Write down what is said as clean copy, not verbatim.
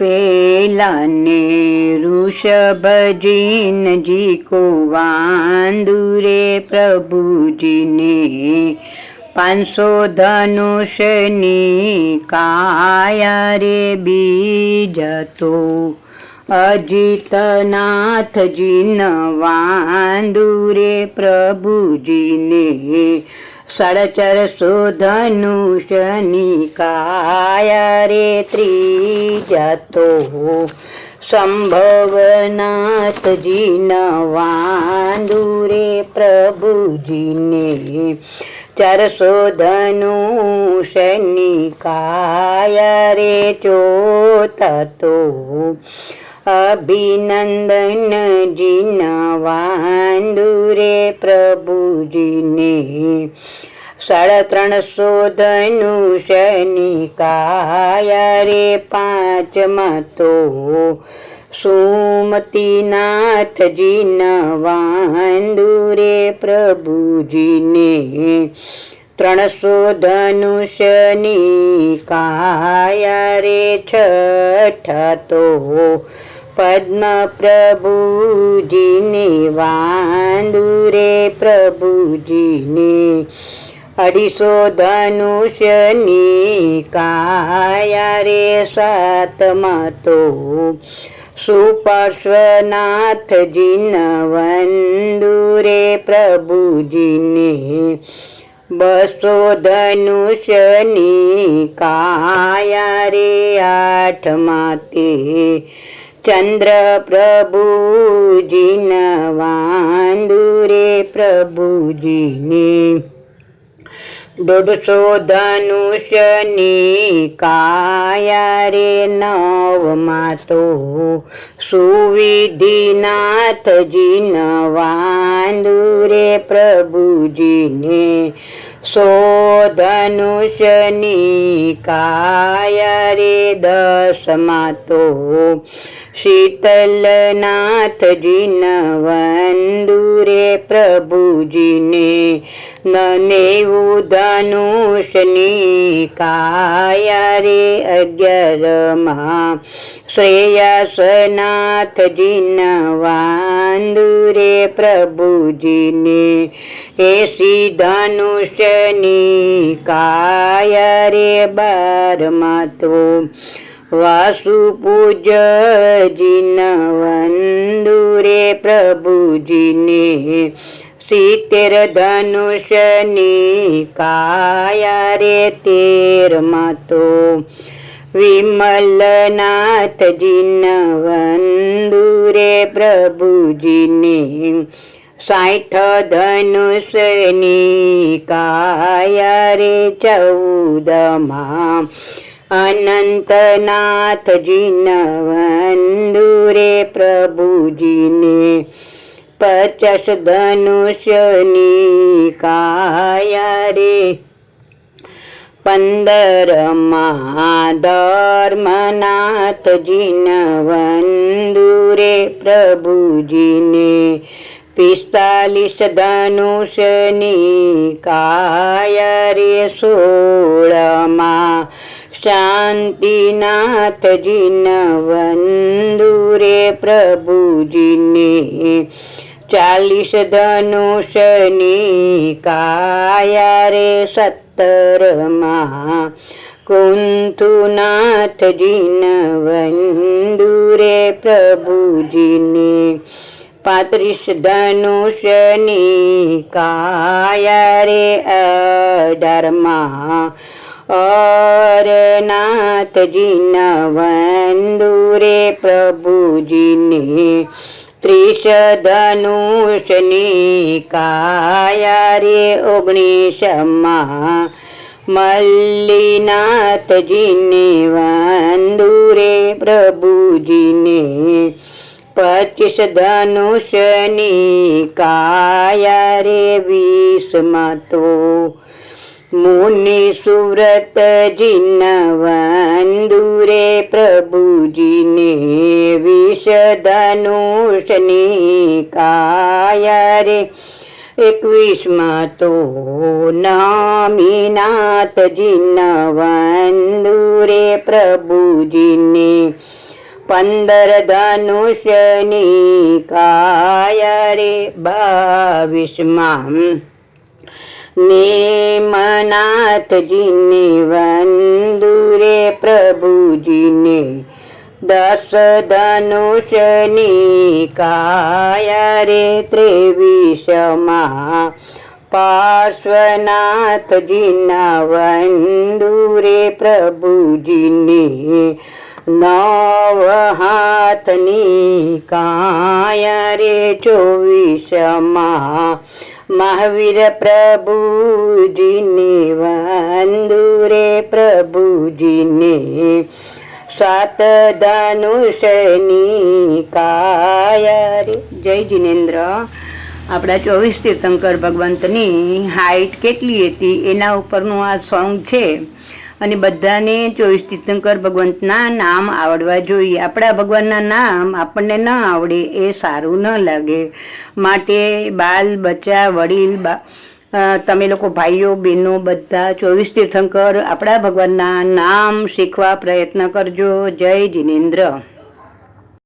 पेलाने ऋषभजीनजी को वांदुरे प्रभुजी ने 500 धनुषनी काया रे बीज तो अजितनाथजी न वांदुरे प्रभुजी ने 450 धनुषनी काया रे त्रिजा तो संभवनाथजी न वांदुरे प्रभुजी ने 400 धनुषनी काया रे चौथा तो अभिनंदन जी न वांदुरे प्रभुजी ने 350 धनुषनी काया रे पांचमा तो सुमतीनाथजी न वांदुरे प्रभुजी ने 300 धनुषनी काया रे छठा तो पद्म प्रभुजी ने वांदुरे प्रभुजी ने 250 धनुषनी काया रे सातमा तो सुपार्श्वनाथजी न वंदुरे प्रभुजी ने 200 धनुषनी काया रे आठमा ते चंद्र प्रभुजी न वांदुरे प्रभुजी ने 150 धनुषनी काया रे नवमा तो सुविधिनाथजी न वांदुरे प्रभुजी ने 100 धनुषनी काया रे दसमा तो शीतलनाथजी न वंदुरे प्रभुजी ने 90 धनुषनी काया रे 11मा श्रेयसनाथजी न वांदुरे प्रभुजी ने 80 धनुषनी काया रे 12मा तो वासुपूज्यजी न वंदुरे प्रभुजी ने 70 धनुषनी काया रे 13मा तो विमलनाथजी न वंदुरे प्रभुजी ने 60 धनुषनी काया रे 14मा अनंतनाथजी न वंदुरे प्रभुजी ने 50 धनुषनी काया रे 15मा धर्मनाथजी न वंदुरे प्रभुजी ने 45 धनुषनी काया रे 16मा शांतिनाथजी न वंदुरे प्रभुजी ने 40 धनुषनी काया रे 17मा कुंथुनाथजी न वंदुरे प्रभुजी ने 35 धनुषनी काया रे 18मा और नाथजी न वंदुरे प्रभुजी ने 30 धनुषनी काया रे 19मा मल्लिनाथजी ने वंदुरे प्रभुजी ने 25 धनुषनी काया रे 20मा तो मुनि सुव्रत जी न वंदुरे प्रभुजी ने 20 धनुषनी काया रे 21मा तो नामीनाथजी न वंदुरे प्रभुजी ने 15 ધનુષની કાયા રે 22માં નેમનાથજીને વંદુ રે પ્રભુજીને 10 ધનુષની કાયા રે 23માં પાર્શ્વનાથજીના વંદુ રે પ્રભુજીને 9 હાથની કાયા રે 24માં મહાવીર પ્રભુજીને વંદુ રે પ્રભુજીને 7 ધનુષની કાયા રે. જય જિનેન્દ્ર. આપણા 24 તીર્થંકર ભગવંતની હાઈટ કેટલી હતી એના ઉપરનું આ સોંગ છે. અને બધાને 24 તીર્થંકર ભગવંતના નામ આવડવા જોઈએ. આપણા ભગવાનના નામ આપણને ન આવડે એ સારું ન લાગે. માટે બાલ બચ્ચા વડીલ તમે લોકો ભાઈઓ બહેનો બધા 24 તીર્થંકર આપણા ભગવાનના નામ શીખવા પ્રયત્ન કરજો. જય જિનેન્દ્ર.